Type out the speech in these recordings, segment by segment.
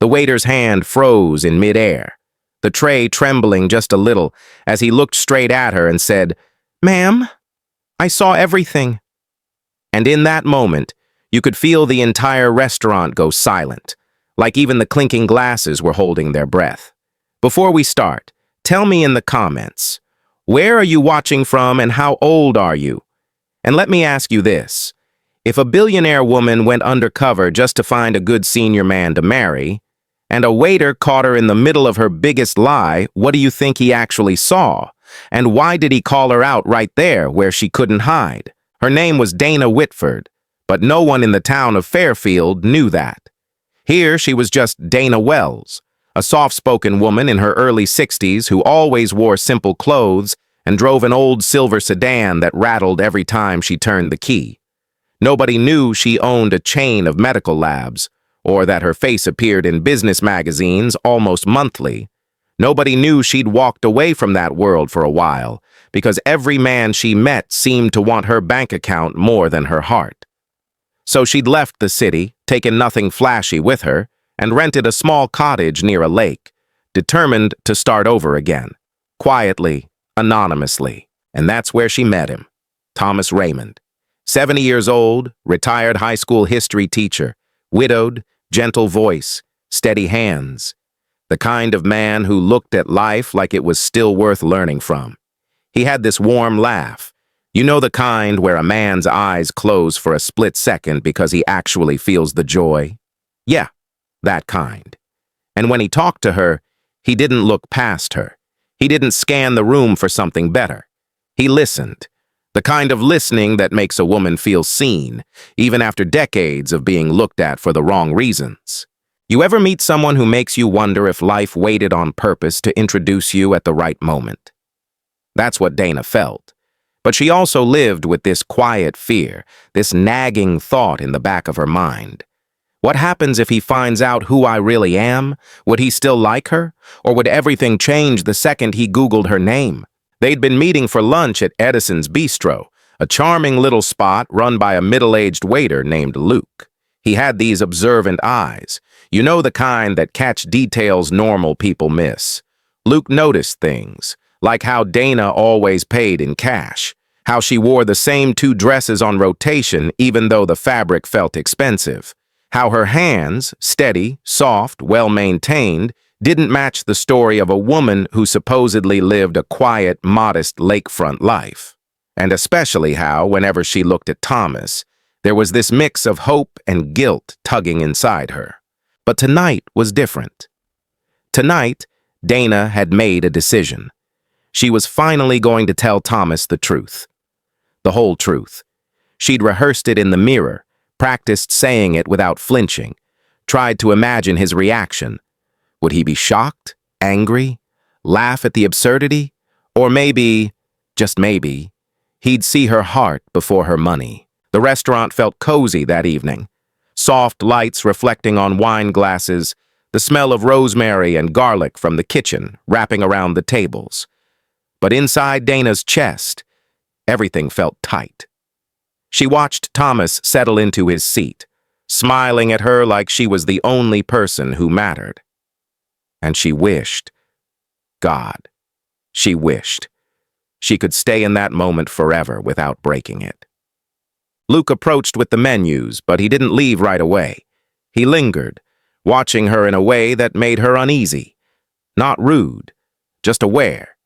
The waiter's hand froze in midair, the tray trembling just a little as he looked straight at her and said, "Ma'am, I saw everything." And in that moment, you could feel the entire restaurant go silent, like even the clinking glasses were holding their breath. Before we start, tell me in the comments, where are you watching from and how old are you? And let me ask you this. If a billionaire woman went undercover just to find a good senior man to marry, and a waiter caught her in the middle of her biggest lie, what do you think he actually saw? And why did he call her out right there where she couldn't hide? Her name was Dana Whitford, but no one in the town of Fairfield knew that. Here she was just Dana Wells, a soft-spoken woman in her early 60s who always wore simple clothes and drove an old silver sedan that rattled every time she turned the key. Nobody knew she owned a chain of medical labs, or that her face appeared in business magazines almost monthly. Nobody knew she'd walked away from that world for a while, because every man she met seemed to want her bank account more than her heart. So she'd left the city, taken nothing flashy with her, and rented a small cottage near a lake, determined to start over again, quietly, anonymously. And that's where she met him, Thomas Raymond. 70 years old, retired high school history teacher, widowed, gentle voice, steady hands. The kind of man who looked at life like it was still worth learning from. He had this warm laugh. You know, the kind where a man's eyes close for a split second because he actually feels the joy? Yeah, that kind. And when he talked to her, he didn't look past her. He didn't scan the room for something better. He listened. The kind of listening that makes a woman feel seen, even after decades of being looked at for the wrong reasons. You ever meet someone who makes you wonder if life waited on purpose to introduce you at the right moment? That's what Dana felt. But she also lived with this quiet fear, this nagging thought in the back of her mind. What happens if he finds out who I really am? Would he still like her? Or would everything change the second he Googled her name? They'd been meeting for lunch at Edison's Bistro, a charming little spot run by a middle-aged waiter named Luke. He had these observant eyes. You know, the kind that catch details normal people miss. Luke noticed things, like how Dana always paid in cash, how she wore the same 2 dresses on rotation even though the fabric felt expensive, how her hands, steady, soft, well-maintained, didn't match the story of a woman who supposedly lived a quiet, modest lakefront life. And especially how, whenever she looked at Thomas, there was this mix of hope and guilt tugging inside her. But tonight was different. Tonight, Dana had made a decision. She was finally going to tell Thomas the truth. The whole truth. She'd rehearsed it in the mirror, practiced saying it without flinching, tried to imagine his reaction. Would he be shocked, angry, laugh at the absurdity? Or maybe, just maybe, he'd see her heart before her money. The restaurant felt cozy that evening. Soft lights reflecting on wine glasses, the smell of rosemary and garlic from the kitchen wrapping around the tables. But inside Dana's chest, everything felt tight. She watched Thomas settle into his seat, smiling at her like she was the only person who mattered. And she wished, God, she wished, she could stay in that moment forever without breaking it. Luke approached with the menus, but he didn't leave right away. He lingered, watching her in a way that made her uneasy. Not rude, just aware,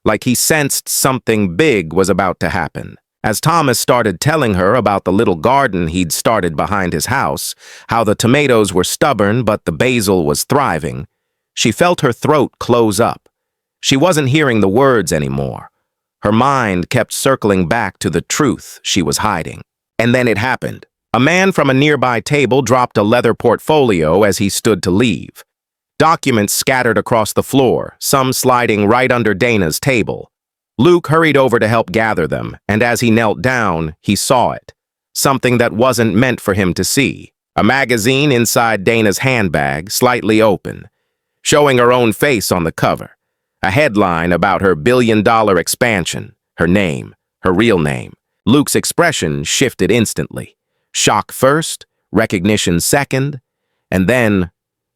like he sensed something big was about to happen. As Thomas started telling her about the little garden he'd started behind his house, how the tomatoes were stubborn but the basil was thriving, she felt her throat close up. She wasn't hearing the words anymore. Her mind kept circling back to the truth she was hiding. And then it happened. A man from a nearby table dropped a leather portfolio as he stood to leave. Documents scattered across the floor, some sliding right under Dana's table. Luke hurried over to help gather them, and as he knelt down, he saw it. Something that wasn't meant for him to see. A magazine inside Dana's handbag, slightly open, showing her own face on the cover. A headline about her billion-dollar expansion, her name, her real name. Luke's expression shifted instantly. Shock first, recognition second, and then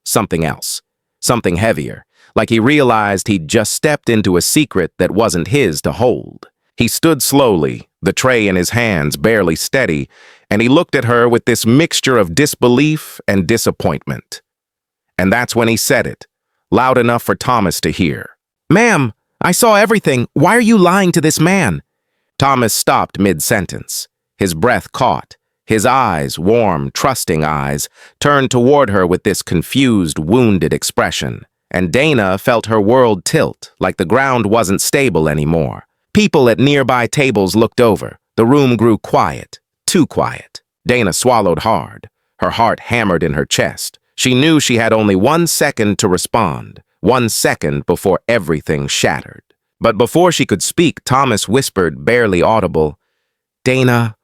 something else, something heavier, like he realized he'd just stepped into a secret that wasn't his to hold. He stood slowly, the tray in his hands barely steady, and he looked at her with this mixture of disbelief and disappointment. And that's when he said it, loud enough for Thomas to hear. "Ma'am, I saw everything. Why are you lying to this man?" Thomas stopped mid-sentence. His breath caught. His eyes, warm, trusting eyes, turned toward her with this confused, wounded expression. And Dana felt her world tilt, like the ground wasn't stable anymore. People at nearby tables looked over. The room grew quiet, too quiet. Dana swallowed hard. Her heart hammered in her chest. She knew she had only 1 second to respond, 1 second before everything shattered. But before she could speak, Thomas whispered, barely audible, "Dana,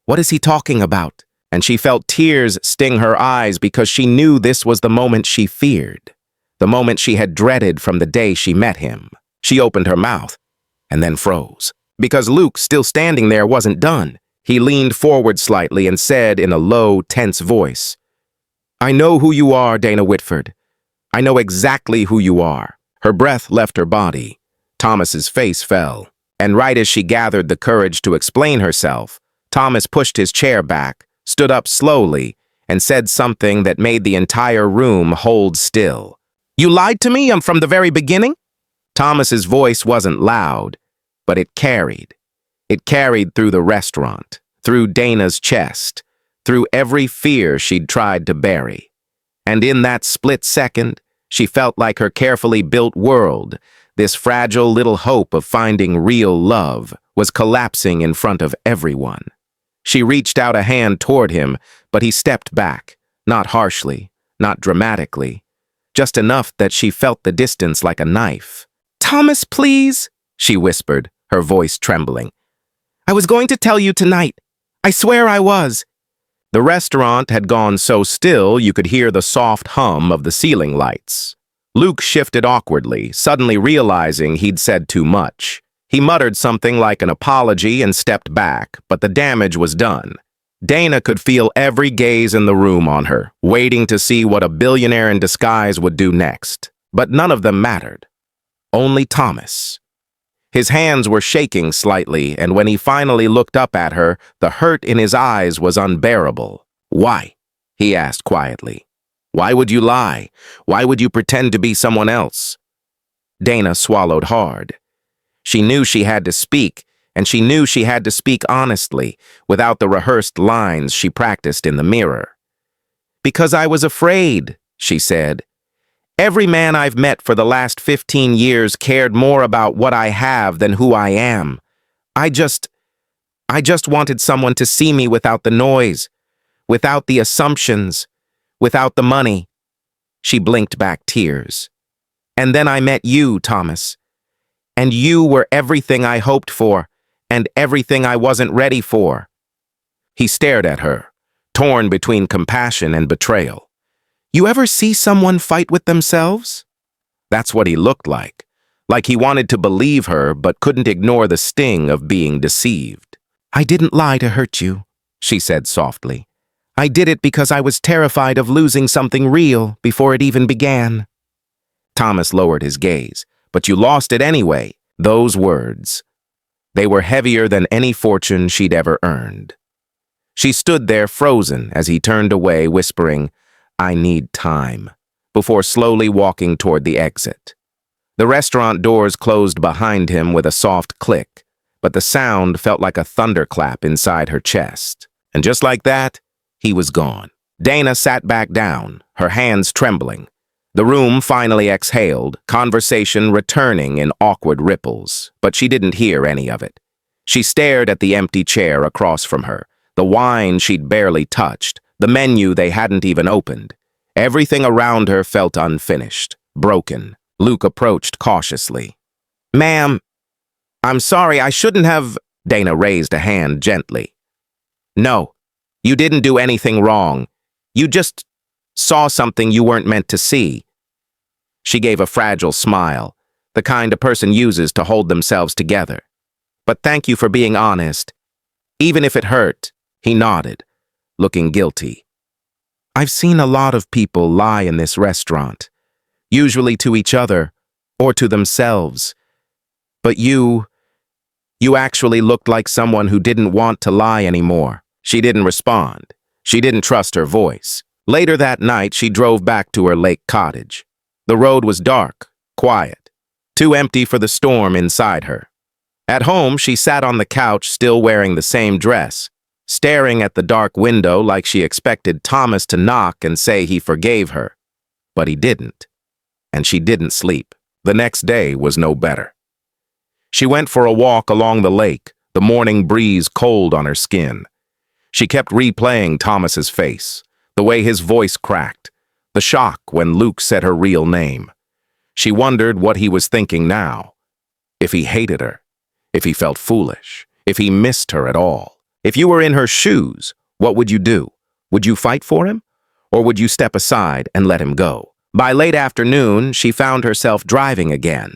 what is he talking about?" And she felt tears sting her eyes because she knew this was the moment she feared, the moment she had dreaded from the day she met him. She opened her mouth and then froze. Because Luke, still standing there, wasn't done. He leaned forward slightly and said in a low, tense voice, "I know who you are, Dana Whitford. I know exactly who you are." Her breath left her body. Thomas's face fell. And right as she gathered the courage to explain herself, Thomas pushed his chair back, stood up slowly, and said something that made the entire room hold still. "You lied to me from the very beginning?" Thomas's voice wasn't loud, but it carried. It carried through the restaurant, through Dana's chest, through every fear she'd tried to bury. And in that split second, she felt like her carefully built world, this fragile little hope of finding real love, was collapsing in front of everyone. She reached out a hand toward him, but he stepped back, not harshly, not dramatically, just enough that she felt the distance like a knife. "Thomas, please," she whispered, her voice trembling. "I was going to tell you tonight. I swear I was." The restaurant had gone so still you could hear the soft hum of the ceiling lights. Luke shifted awkwardly, suddenly realizing he'd said too much. He muttered something like an apology and stepped back, but the damage was done. Dana could feel every gaze in the room on her, waiting to see what a billionaire in disguise would do next. But none of them mattered. Only Thomas. His hands were shaking slightly, and when he finally looked up at her, the hurt in his eyes was unbearable. "Why?" he asked quietly. "Why would you lie? Why would you pretend to be someone else?" Dana swallowed hard. She knew she had to speak, and she knew she had to speak honestly, without the rehearsed lines she practiced in the mirror. "Because I was afraid," she said. "Every man I've met for the last 15 years cared more about what I have than who I am. I just wanted someone to see me without the noise, without the assumptions, without the money." She blinked back tears. "And then I met you, Thomas. And you were everything I hoped for, and everything I wasn't ready for." He stared at her, torn between compassion and betrayal. "You ever see someone fight with themselves?" That's what he looked like he wanted to believe her but couldn't ignore the sting of being deceived. "I didn't lie to hurt you," she said softly. "I did it because I was terrified of losing something real before it even began." Thomas lowered his gaze. "But you lost it anyway." Those words. They were heavier than any fortune she'd ever earned. She stood there frozen as he turned away, whispering, "I need time," before slowly walking toward the exit. The restaurant doors closed behind him with a soft click, but the sound felt like a thunderclap inside her chest. And just like that, he was gone. Dana sat back down, her hands trembling. The room finally exhaled, conversation returning in awkward ripples, but she didn't hear any of it. She stared at the empty chair across from her, the wine she'd barely touched, the menu they hadn't even opened. Everything around her felt unfinished, broken. Luke approached cautiously. "Ma'am, I'm sorry, I shouldn't have—" Dana raised a hand gently. "No, you didn't do anything wrong. You just saw something you weren't meant to see." She gave a fragile smile, the kind a person uses to hold themselves together. "But thank you for being honest. Even if it hurt," he nodded, looking guilty. I've seen a lot of people lie in this restaurant, usually to each other or to themselves. But you actually looked like someone who didn't want to lie anymore. She didn't respond. She didn't trust her voice. Later that night, she drove back to her lake cottage. The road was dark, quiet, too empty for the storm inside her. At home, she sat on the couch, still wearing the same dress, staring at the dark window like she expected Thomas to knock and say he forgave her. But he didn't, and she didn't sleep. The next day was no better. She went for a walk along the lake, the morning breeze cold on her skin. She kept replaying Thomas's face, the way his voice cracked, the shock when Luke said her real name. She wondered what he was thinking now. If he hated her, if he felt foolish, if he missed her at all. If you were in her shoes, what would you do? Would you fight for him? Or would you step aside and let him go? By late afternoon, she found herself driving again.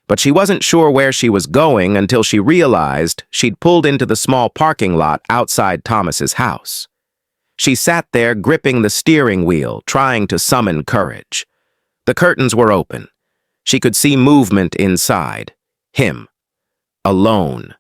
But she wasn't sure where she was going until she realized she'd pulled into the small parking lot outside Thomas's house. She sat there gripping the steering wheel, trying to summon courage. The curtains were open. She could see movement inside. Him. Alone.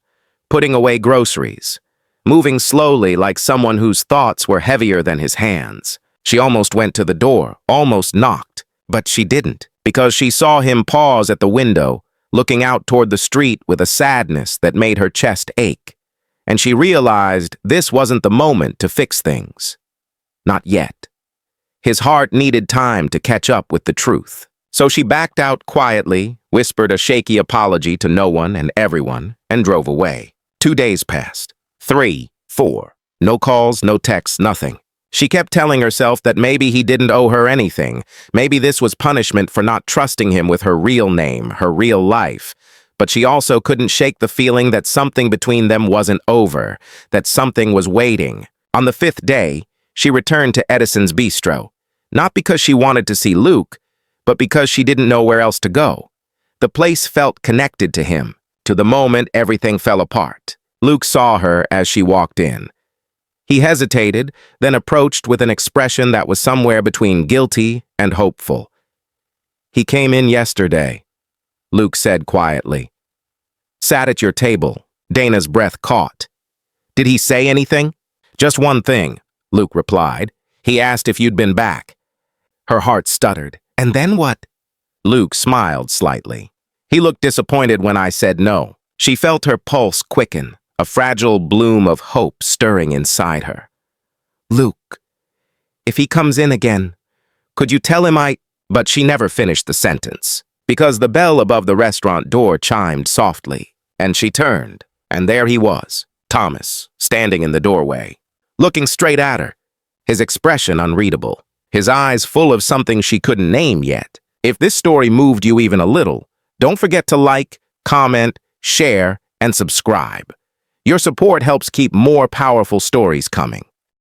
Putting away groceries. Moving slowly like someone whose thoughts were heavier than his hands. She almost went to the door, almost knocked. But she didn't, because she saw him pause at the window, looking out toward the street with a sadness that made her chest ache. And she realized this wasn't the moment to fix things. Not yet. His heart needed time to catch up with the truth. So she backed out quietly, whispered a shaky apology to no one and everyone, and drove away. 2 days passed. 3, 4. No calls, no texts, nothing. She kept telling herself that maybe he didn't owe her anything. Maybe this was punishment for not trusting him with her real name, her real life. But she also couldn't shake the feeling that something between them wasn't over, that something was waiting. On the 5th day, she returned to Edison's bistro. Not because she wanted to see Luke, but because she didn't know where else to go. The place felt connected to him. To the moment everything fell apart. Luke saw her as she walked in. He hesitated, then approached with an expression that was somewhere between guilty and hopeful. "He came in yesterday," Luke said quietly. "Sat at your table." Dana's breath caught. "Did he say anything?" "Just one thing," Luke replied. "He asked if you'd been back." Her heart stuttered. "And then what?" Luke smiled slightly. "He looked disappointed when I said no." She felt her pulse quicken, a fragile bloom of hope stirring inside her. "Luke, if he comes in again, could you tell him I—" But she never finished the sentence, because the bell above the restaurant door chimed softly, and she turned, and there he was, Thomas, standing in the doorway, looking straight at her, his expression unreadable, his eyes full of something she couldn't name yet. If this story moved you even a little, don't forget to like, comment, share, and subscribe. Your support helps keep more powerful stories coming.